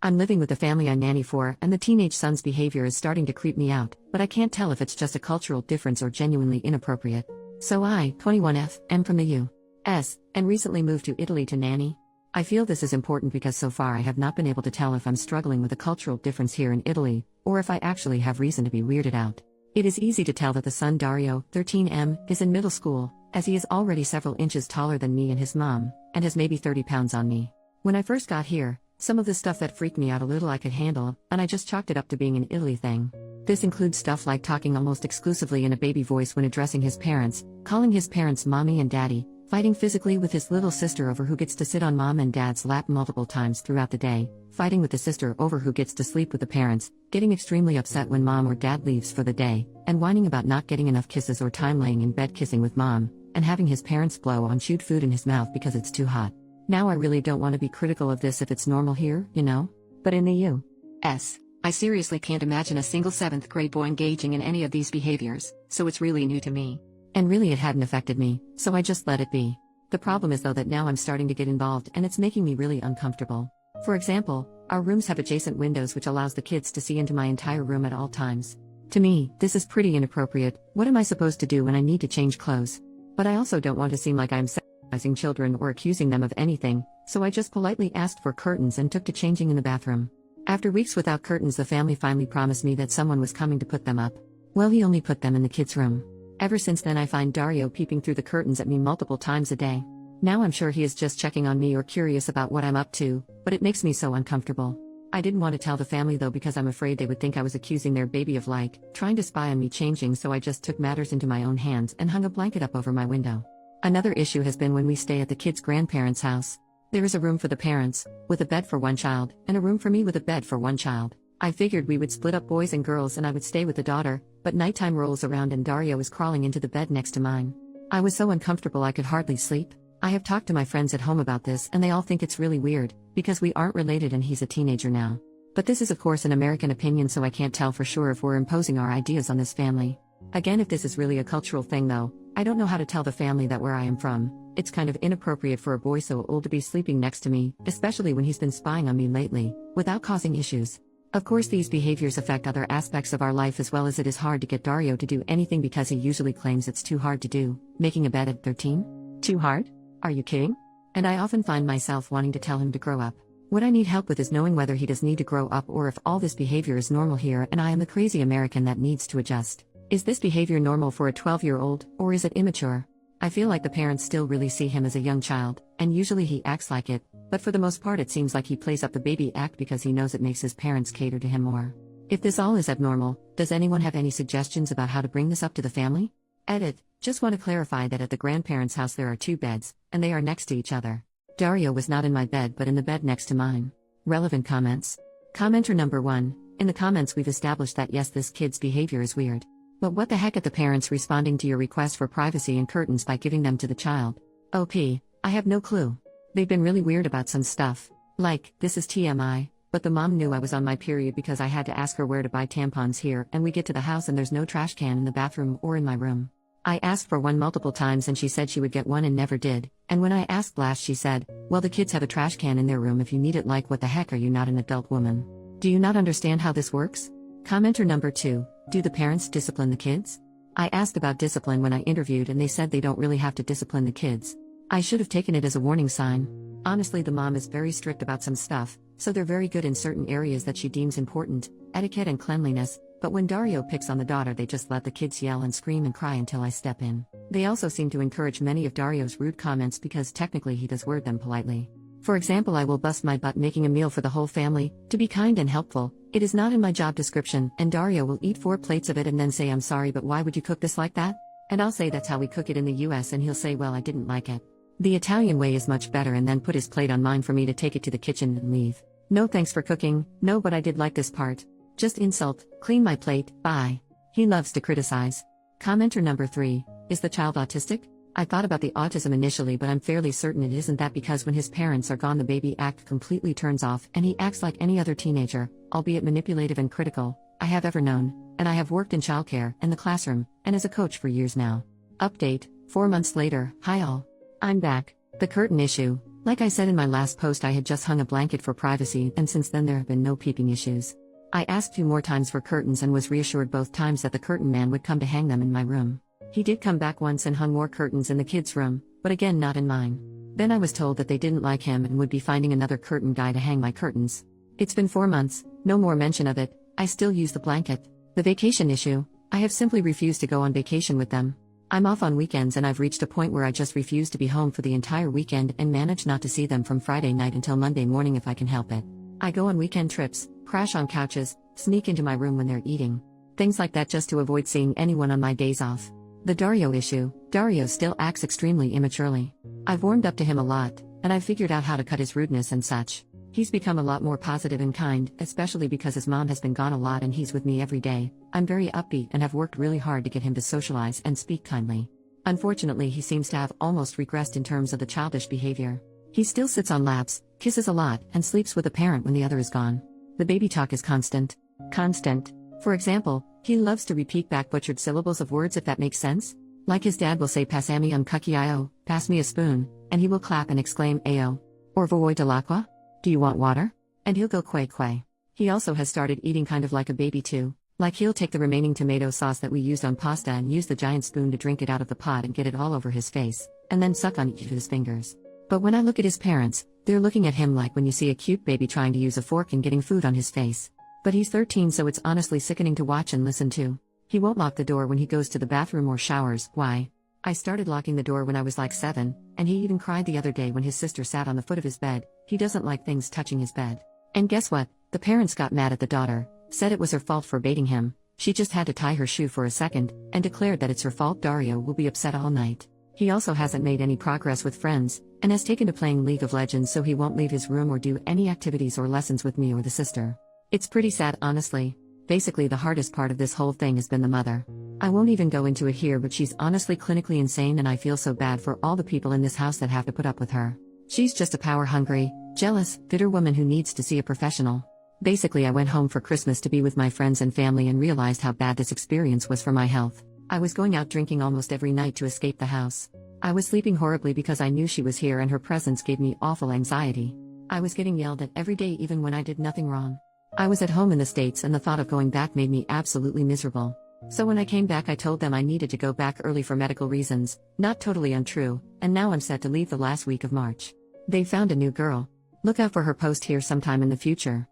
I'm living with the family I nanny for, and the teenage son's behavior is starting to creep me out, but I can't tell if it's just a cultural difference or genuinely inappropriate. So I, 21F, am from the U.S., and recently moved to Italy to nanny. I feel this is important because so far I have not been able to tell if I'm struggling with a cultural difference here in Italy, or if I actually have reason to be weirded out. It is easy to tell that the son Dario, 13M, is in middle school, as he is already several inches taller than me and his mom, and has maybe 30 pounds on me. When I first got here, some of the stuff that freaked me out a little I could handle, and I just chalked it up to being an Italy thing. This includes stuff like talking almost exclusively in a baby voice when addressing his parents, calling his parents mommy and daddy, fighting physically with his little sister over who gets to sit on mom and dad's lap multiple times throughout the day, fighting with the sister over who gets to sleep with the parents, getting extremely upset when mom or dad leaves for the day, and whining about not getting enough kisses or time laying in bed kissing with mom, and having his parents blow on chewed food in his mouth because it's too hot. Now I really don't want to be critical of this if it's normal here, you know? But in the U.S., I seriously can't imagine a single 7th grade boy engaging in any of these behaviors, so it's really new to me. And really it hadn't affected me, so I just let it be. The problem is though that now I'm starting to get involved and it's making me really uncomfortable. For example, our rooms have adjacent windows which allows the kids to see into my entire room at all times. To me, this is pretty inappropriate. What am I supposed to do when I need to change clothes? But I also don't want to seem like I'm sexualizing children or accusing them of anything, so I just politely asked for curtains and took to changing in the bathroom. After weeks without curtains, the family finally promised me that someone was coming to put them up. Well, he only put them in the kids' room. Ever since then I find Dario peeping through the curtains at me multiple times a day. Now I'm sure he is just checking on me or curious about what I'm up to, but it makes me so uncomfortable. I didn't want to tell the family though because I'm afraid they would think I was accusing their baby of trying to spy on me changing, so I just took matters into my own hands and hung a blanket up over my window. Another issue has been when we stay at the kids' grandparents' house. There is a room for the parents, with a bed for one child, and a room for me with a bed for one child. I figured we would split up boys and girls and I would stay with the daughter, but nighttime rolls around and Dario is crawling into the bed next to mine. I was so uncomfortable I could hardly sleep. I have talked to my friends at home about this and they all think it's really weird, because we aren't related and he's a teenager now. But this is of course an American opinion, so I can't tell for sure if we're imposing our ideas on this family. Again, if this is really a cultural thing though, I don't know how to tell the family that where I am from, it's kind of inappropriate for a boy so old to be sleeping next to me, especially when he's been spying on me lately, without causing issues. Of course these behaviors affect other aspects of our life as well, as it is hard to get Dario to do anything because he usually claims it's too hard to do. Making a bed at 13? Too hard? Are you kidding? And I often find myself wanting to tell him to grow up. What I need help with is knowing whether he does need to grow up or if all this behavior is normal here and I am the crazy American that needs to adjust. Is this behavior normal for a 12-year-old, or is it immature? I feel like the parents still really see him as a young child, and usually he acts like it, but for the most part it seems like he plays up the baby act because he knows it makes his parents cater to him more. If this all is abnormal, does anyone have any suggestions about how to bring this up to the family? Edit. Just want to clarify that at the grandparents' house there are 2 beds, and they are next to each other. Dario was not in my bed but in the bed next to mine. Relevant comments. Commenter number 1. In the comments we've established that yes, this kid's behavior is weird. But what the heck at the parents responding to your request for privacy and curtains by giving them to the child? OP. I have no clue. They've been really weird about some stuff. Like, this is TMI, but the mom knew I was on my period because I had to ask her where to buy tampons here, and we get to the house and there's no trash can in the bathroom or in my room. I asked for one multiple times and she said she would get one and never did, and when I asked last she said, well, the kids have a trash can in their room if you need it. Like, what the heck, are you not an adult woman? Do you not understand how this works? Commenter number 2. Do the parents discipline the kids? I asked about discipline when I interviewed and they said they don't really have to discipline the kids. I should have taken it as a warning sign. Honestly, the mom is very strict about some stuff, so they're very good in certain areas that she deems important, etiquette and cleanliness, but when Dario picks on the daughter they just let the kids yell and scream and cry until I step in. They also seem to encourage many of Dario's rude comments because technically he does word them politely. For example, I will bust my butt making a meal for the whole family, to be kind and helpful. It is not in my job description, and Dario will eat 4 plates of it and then say, I'm sorry, but why would you cook this like that? And I'll say that's how we cook it in the US, and he'll say, well, I didn't like it. The Italian way is much better, and then put his plate on mine for me to take it to the kitchen and leave. No thanks for cooking, no, but I did like this part. Just insult, clean my plate, bye. He loves to criticize. Commenter number 3. Is the child autistic? I thought about the autism initially, but I'm fairly certain it isn't that, because when his parents are gone the baby act completely turns off and he acts like any other teenager, albeit manipulative and critical, I have ever known, and I have worked in childcare, in the classroom, and as a coach for years now. Update, 4 months later. Hi all. I'm back. The curtain issue. Like I said in my last post, I had just hung a blanket for privacy, and since then there have been no peeping issues. I asked 2 more times for curtains and was reassured both times that the curtain man would come to hang them in my room. He did come back once and hung more curtains in the kids' room, but again not in mine. Then I was told that they didn't like him and would be finding another curtain guy to hang my curtains. It's been 4 months, no more mention of it. I still use the blanket. The vacation issue, I have simply refused to go on vacation with them. I'm off on weekends and I've reached a point where I just refuse to be home for the entire weekend and manage not to see them from Friday night until Monday morning if I can help it. I go on weekend trips, crash on couches, sneak into my room when they're eating. Things like that just to avoid seeing anyone on my days off. The Dario issue, Dario still acts extremely immaturely. I've warmed up to him a lot, and I've figured out how to cut his rudeness and such. He's become a lot more positive and kind, especially because his mom has been gone a lot and he's with me every day. I'm very upbeat and have worked really hard to get him to socialize and speak kindly. Unfortunately, he seems to have almost regressed in terms of the childish behavior. He still sits on laps, kisses a lot, and sleeps with a parent when the other is gone. The baby talk is constant. Constant. For example, he loves to repeat back butchered syllables of words, if that makes sense. Like his dad will say "Passami un cucchiaio," pass me a spoon, and he will clap and exclaim "Ayo." Or "Voy dell'acqua?" Do you want water? And he'll go "Quay quay." He also has started eating kind of like a baby too. Like he'll take the remaining tomato sauce that we used on pasta and use the giant spoon to drink it out of the pot and get it all over his face, and then suck on it with his fingers. But when I look at his parents, they're looking at him like when you see a cute baby trying to use a fork and getting food on his face. But he's 13, so it's honestly sickening to watch and listen to. He won't lock the door when he goes to the bathroom or showers. Why? I started locking the door when I was like 7, and he even cried the other day when his sister sat on the foot of his bed. He doesn't like things touching his bed. And guess what? The parents got mad at the daughter, said it was her fault for baiting him. She just had to tie her shoe for a second, and declared that it's her fault. Dario will be upset all night. He also hasn't made any progress with friends, and has taken to playing League of Legends, so he won't leave his room or do any activities or lessons with me or the sister. It's pretty sad, honestly. Basically, the hardest part of this whole thing has been the mother. I won't even go into it here, but she's honestly clinically insane, and I feel so bad for all the people in this house that have to put up with her. She's just a power-hungry, jealous, bitter woman who needs to see a professional. Basically, I went home for Christmas to be with my friends and family and realized how bad this experience was for my health. I was going out drinking almost every night to escape the house. I was sleeping horribly because I knew she was here and her presence gave me awful anxiety. I was getting yelled at every day even when I did nothing wrong. I was at home in the States and the thought of going back made me absolutely miserable. So when I came back, I told them I needed to go back early for medical reasons, not totally untrue, and now I'm set to leave the last week of March. They found a new girl. Look out for her post here sometime in the future.